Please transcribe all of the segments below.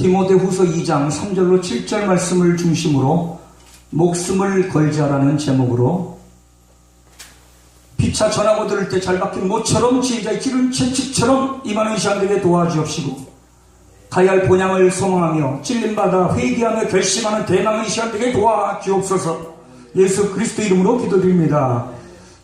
디모데후서 2장 3절로 7절 말씀을 중심으로 목숨을 걸자라는 제목으로 피차 전하고 들을 때 잘 박힌 모처럼 지혜자의 기름 채찍처럼 임하는 시간들에게 도와주옵시고 가야 할 본향을 소망하며 찔림받아 회개하며 결심하는 대망의 시간들에게 도와주옵소서. 예수 그리스도 이름으로 기도드립니다.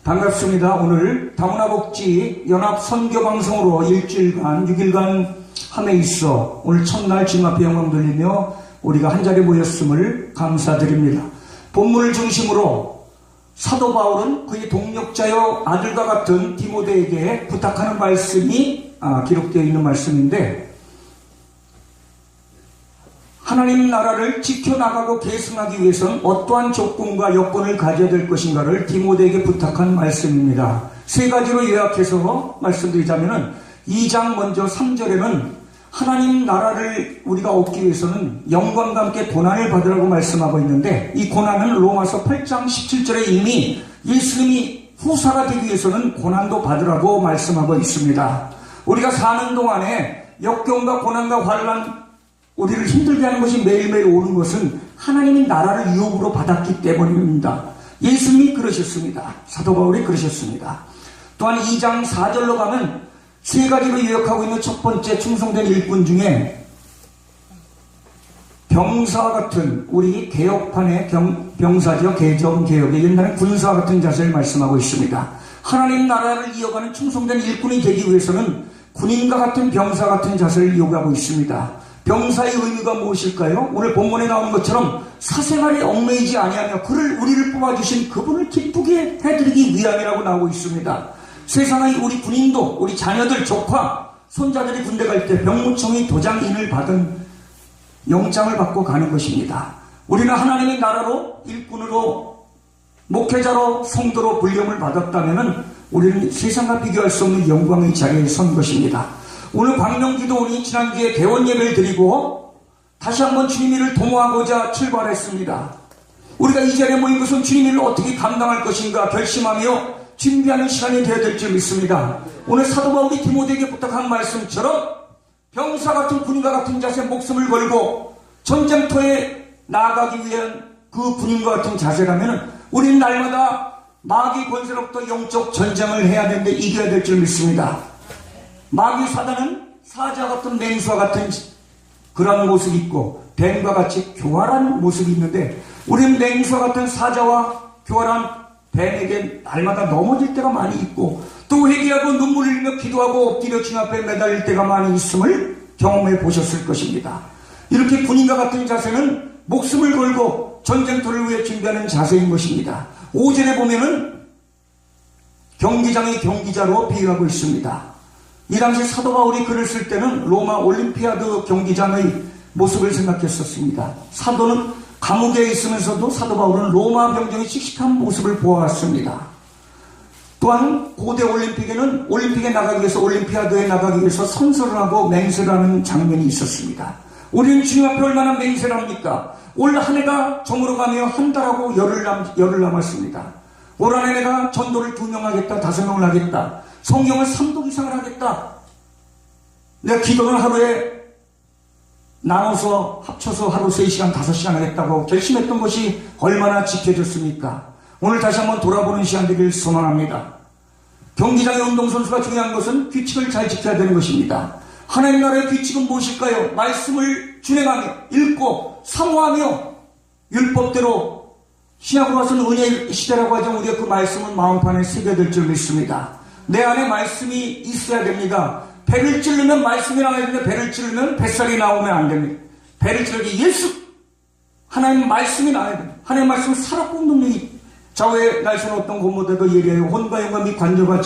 반갑습니다. 오늘 다문화복지 연합 선교방송으로 일주일간 6일간 함에 있어 오늘 첫날 주님 앞에 영광 돌리며 우리가 한자리에 모였음을 감사드립니다. 본문을 중심으로 사도 바울은 그의 동력자여 아들과 같은 디모데에게 부탁하는 말씀이 기록되어 있는 말씀인데, 하나님 나라를 지켜나가고 계승하기 위해서는 어떠한 조건과 여건을 가져야 될 것인가를 디모데에게 부탁한 말씀입니다. 세 가지로 요약해서 말씀드리자면 2장 먼저 3절에는 하나님 나라를 우리가 얻기 위해서는 영광과 함께 고난을 받으라고 말씀하고 있는데, 이 고난은 로마서 8장 17절에 이미 예수님이 후사가 되기 위해서는 고난도 받으라고 말씀하고 있습니다. 우리가 사는 동안에 역경과 고난과 환난, 우리를 힘들게 하는 것이 매일매일 오는 것은 하나님이 나라를 유혹으로 받았기 때문입니다. 예수님이 그러셨습니다. 사도 바울이 그러셨습니다. 또한 2장 4절로 가면 세 가지로 요약하고 있는 첫 번째 충성된 일꾼 중에 병사 같은, 우리 개혁판의 병사죠. 개정개혁의 옛날에 군사 같은 자세를 말씀하고 있습니다. 하나님 나라를 이어가는 충성된 일꾼이 되기 위해서는 군인과 같은 병사 같은 자세를 요구하고 있습니다. 병사의 의미가 무엇일까요? 오늘 본문에 나오는 것처럼 사생활에 얽매이지 아니하며 우리를 뽑아주신 그분을 기쁘게 해드리기 위함이라고 나오고 있습니다. 세상의 우리 군인도, 우리 자녀들, 조카, 손자들이 군대 갈 때 병무청이 도장인을 받은 영장을 받고 가는 것입니다. 우리는 하나님의 나라로 일꾼으로 목회자로 성도로 불림을 받았다면 우리는 세상과 비교할 수 없는 영광의 자리에 선 것입니다. 오늘 광명기도원이 지난주에 대원 예배를 드리고 다시 한번 주님을 도모하고자 출발했습니다. 우리가 이 자리에 모인 것은 주님을 어떻게 감당할 것인가 결심하며 준비하는 시간이 되어야 될 줄 믿습니다. 오늘 사도 바울이 디모데에게 부탁한 말씀처럼 병사 같은 군인과 같은 자세 목숨을 걸고 전쟁터에 나아가기 위한 그 군인과 같은 자세라면 우리는 날마다 마귀 권세로부터 영적 전쟁을 해야 되는데 이겨야 될 줄 믿습니다. 마귀 사단은 사자 같은 맹수와 같은 그런 모습이 있고 뱀과 같이 교활한 모습이 있는데, 우리는 맹수와 같은 사자와 교활한 뱀에게 날마다 넘어질 때가 많이 있고 또 회개하고 눈물 흘리며 기도하고 엎드려 주님 앞에 매달릴 때가 많이 있음을 경험해 보셨을 것입니다. 이렇게 군인과 같은 자세는 목숨을 걸고 전쟁터를 위해 준비하는 자세인 것입니다. 5절에 보면은 경기장의 경기자로 비유하고 있습니다. 이 당시 사도 바울이 글을 쓸 때는 로마 올림피아드 경기장의 모습을 생각했었습니다. 사도는 감옥에 있으면서도 사도 바울은 로마 병정의 씩씩한 모습을 보아왔습니다. 또한 고대 올림픽에는 올림픽에 나가기 위해서, 올림피아드에 나가기 위해서 선서를 하고 맹세를 하는 장면이 있었습니다. 우리는 주님 앞에 얼마나 맹세를 합니까? 올 한 해가 저물어가며 한 달하고 열흘 남았습니다. 올 한 해 내가 전도를 2명 하겠다, 5명을 하겠다, 성경을 3독 이상을 하겠다, 내가 기도를 하루에 나눠서 합쳐서 하루 3시간 5시간 하겠다고 결심했던 것이 얼마나 지켜졌습니까? 오늘 다시 한번 돌아보는 시간 되길 소망합니다. 경기장의 운동선수가 중요한 것은 규칙을 잘 지켜야 되는 것입니다. 하나님 나라의 규칙은 무엇일까요? 말씀을 준행하며 읽고 사모하며 율법대로, 신약으로 와서는 은혜 시대라고 하죠. 우리가 그 말씀은 마음판에 새겨야 될 줄 믿습니다. 내 안에 말씀이 있어야 됩니다. 배를 찌르면 말씀이 나와야 되는데 배를 찌르면 뱃살이 나오면 안 됩니다. 배를 찌르기 예수, 하나님 말씀이 나와야 됩니다. 하나님 말씀은 살아있는 능력이, 좌우에 날선 어떤 곳보다도 예리하여 혼과 영감이 관절과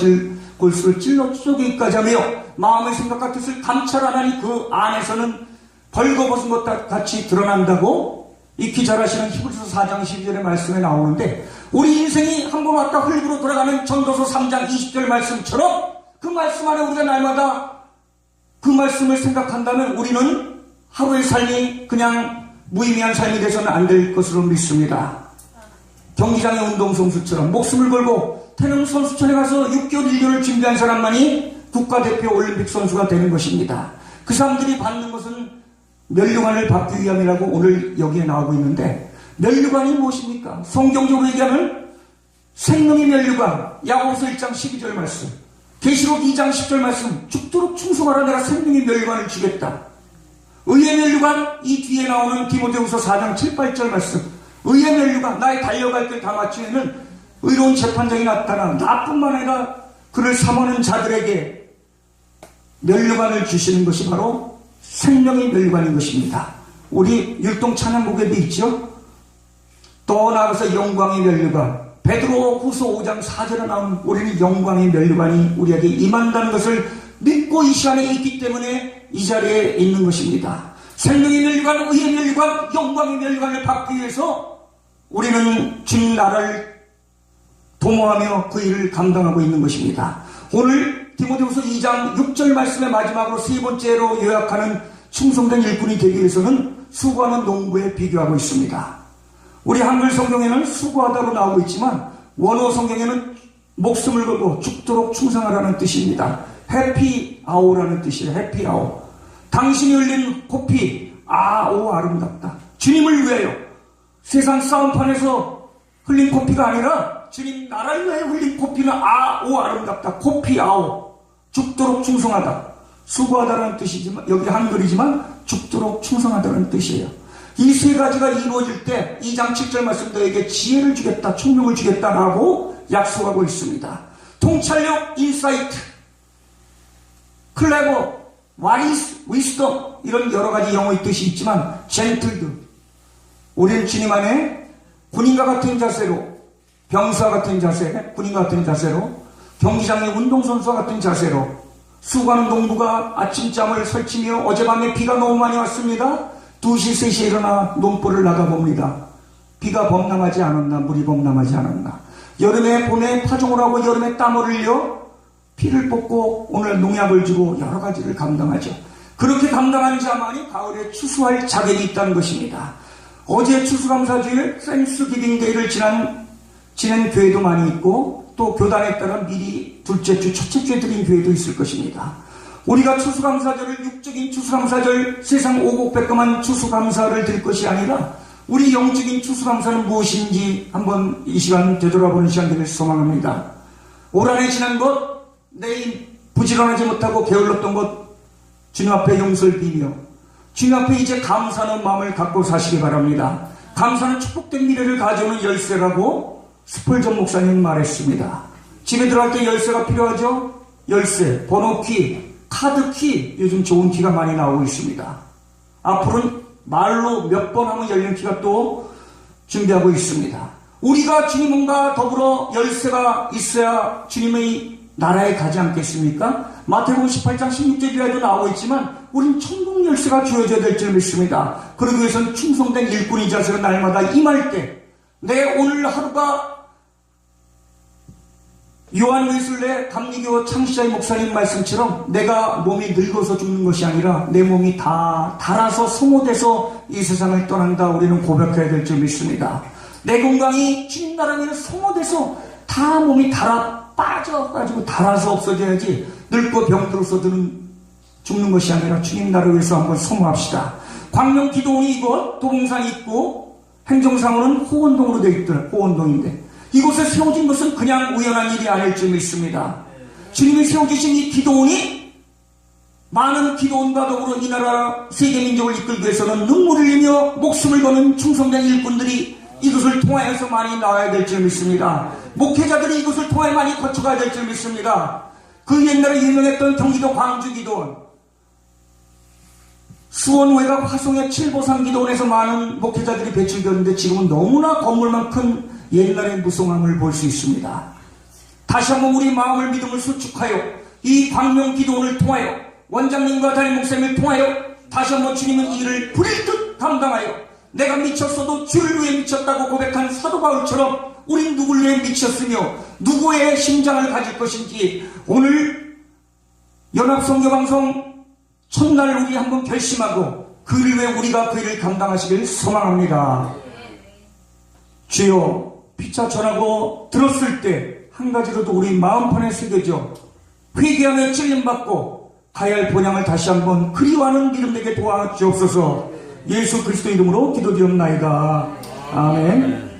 골수를 찔러 쪼개기까지 하며 마음의 생각과 뜻을 감찰하나니 그 안에서는 벌거벗은 것 같이 드러난다고 익히 잘 아시는 히브리서 4장 12절의 말씀에 나오는데, 우리 인생이 한 번 왔다 흙으로 돌아가는 전도서 3장 20절 말씀처럼 그 말씀 안에 우리가 날마다 그 말씀을 생각한다면 우리는 하루의 삶이 그냥 무의미한 삶이 돼서는 안 될 것으로 믿습니다. 경기장의 운동선수처럼 목숨을 걸고 태릉 선수촌에 가서 6개월 1년을 준비한 사람만이 국가대표 올림픽 선수가 되는 것입니다. 그 사람들이 받는 것은 면류관을 받기 위함이라고 오늘 여기에 나오고 있는데, 면류관이 무엇입니까? 성경적으로 얘기하면 생명의 면류관, 야고보서 1장 12절 말씀, 계시록 2장 10절 말씀, 죽도록 충성하라, 내가 생명의 면류관을 주겠다. 의의 면류관, 이 뒤에 나오는 디모데후서 4장 7, 8절 말씀, 의의 면류관, 나의 달려갈 길 다 마치면은 의로운 재판장이 나타나 나뿐만 아니라 그를 삼하는 자들에게 면류관을 주시는 것이 바로 생명의 면류관인 것입니다. 우리 율동 찬양곡에도 있죠. 또 나아가서 영광의 면류관, 베드로 후서 5장 4절에 나온 우리는 영광의 면류관이 우리에게 임한다는 것을 믿고 이 시간에 있기 때문에 이 자리에 있는 것입니다. 생명의 면류관, 의의 면류관, 영광의 면류관을 받기 위해서 우리는 주님 나라를 도모하며 그 일을 감당하고 있는 것입니다. 오늘 디모데후서 2장 6절 말씀의 마지막으로 세 번째로 요약하는 충성된 일꾼이 되기 위해서는 수고하는 농부에 비교하고 있습니다. 우리 한글 성경에는 수고하다로 나오고 있지만 원어 성경에는 목숨을 걸고 죽도록 충성하라는 뜻입니다. 해피아오라는 뜻이에요. 해피아오. 당신이 흘린 코피, 아오 아름답다. 주님을 위하여 세상 싸움판에서 흘린 코피가 아니라 주님 나라를 위하여 흘린 코피는 아오 아름답다. 코피아오. 죽도록 충성하다. 수고하다라는 뜻이지만 여기 한글이지만 죽도록 충성하다는 뜻이에요. 이 세 가지가 이루어질 때 2장 7절 말씀 너에게 지혜를 주겠다, 총명을 주겠다라고 약속하고 있습니다. 통찰력, 인사이트, 클레버, 와리스, 위스덤 이런 여러 가지 영어의 뜻이 있지만 젠틀드, 우리는 주님 안에 군인과 같은 자세로, 병사 같은 자세, 군인과 같은 자세로, 경기장의 운동선수와 같은 자세로, 수고하는 농부가 아침잠을 설치며 어젯밤에 비가 너무 많이 왔습니다. 2시, 3시에 일어나 논벌을 나가봅니다. 비가 범람하지 않았나, 물이 범람하지 않았나. 여름에, 봄에 파종을 하고 여름에 땀을 흘려 피를 뽑고 오늘 농약을 주고 여러 가지를 감당하죠. 그렇게 감당하는 자만이 가을에 추수할 자격이 있다는 것입니다. 어제 추수감사주일 샌스기빙데이를 지낸 교회도 많이 있고 또 교단에 따라 미리 둘째 주, 첫째 주에 드린 교회도 있을 것입니다. 우리가 추수감사절을 육적인 추수감사절, 세상 오곡백금한 추수감사를 드릴 것이 아니라 우리 영적인 추수감사는 무엇인지 한번 이 시간 되돌아보는 시간 되길 소망합니다. 올 한 해 지난 것, 내일 부지런하지 못하고 게을렀던 것 주님 앞에 용서를 비며 주님 앞에 이제 감사하는 마음을 갖고 사시기 바랍니다. 감사는 축복된 미래를 가져오는 열쇠라고 스펄전 목사님 말했습니다. 집에 들어갈 때 열쇠가 필요하죠? 열쇠, 번호키, 카드키, 요즘 좋은 키가 많이 나오고 있습니다. 앞으로는 말로 몇 번 하면 열리는 키가 또 준비하고 있습니다. 우리가 주님과 더불어 열쇠가 있어야 주님의 나라에 가지 않겠습니까? 마태복음 18장 16절이라도 나오고 있지만 우린 천국 열쇠가 주어져야 될 줄 믿습니다. 그러기 위해서는 충성된 일꾼이 자세로 날마다 임할 때 내 오늘 하루가 요한웨슬레 감리교 창시자의 목사님 말씀처럼 내가 몸이 늙어서 죽는 것이 아니라 내 몸이 다 닳아서 소모돼서 이 세상을 떠난다. 우리는 고백해야 될 줄 믿습니다. 내 건강이 주님 나라에 소모돼서 다 몸이 빠져가지고 닳아서 없어져야지 늙고 병들어서 죽는 것이 아니라 주님 나라를 위해서 한번 소모합시다. 광명 기도원이 이곳 도봉산이 있고 행정상으로는 호원동으로 되어 있더라. 호원동인데 이곳에 세워진 것은 그냥 우연한 일이 아닐 줄 믿습니다. 주님이 세워주신 이 기도원이 많은 기도원과 더불어 이 나라 세계민족을 이끌기 위해서는 눈물을 흘리며 목숨을 거는 충성된 일꾼들이 이것을 통하여서 많이 나와야 될 줄 믿습니다. 목회자들이 이것을 통해 많이 거쳐가야 될 줄 믿습니다. 그 옛날에 유명했던 경기도 광주 기도원, 수원 외곽 화성의 칠보산 기도원에서 많은 목회자들이 배출되었는데 지금은 너무나 건물만 큰 옛날의 무성함을 볼 수 있습니다. 다시 한번 우리 마음을 믿음을 수축하여 이 광명 기도원을 통하여 원장님과 담임 목사님을 통하여 다시 한번 주님은 이 일을 부릴 듯 감당하여 내가 미쳤어도 주를 위해 미쳤다고 고백한 사도 바울처럼 우린 누구를 위해 미쳤으며 누구의 심장을 가질 것인지 오늘 연합선교방송 첫날 우리 한번 결심하고 그 일을 위해 우리가 그 일을 감당하시길 소망합니다. 주여, 피차 전하고 들었을 때 한 가지로도 우리 마음판에 새겨져 회개하며 찔림받고 하야할 본향을 다시 한번 그리워하는 믿음 되게 도와주옵소서. 예수 그리스도 이름으로 기도드리옵나이다. 아멘.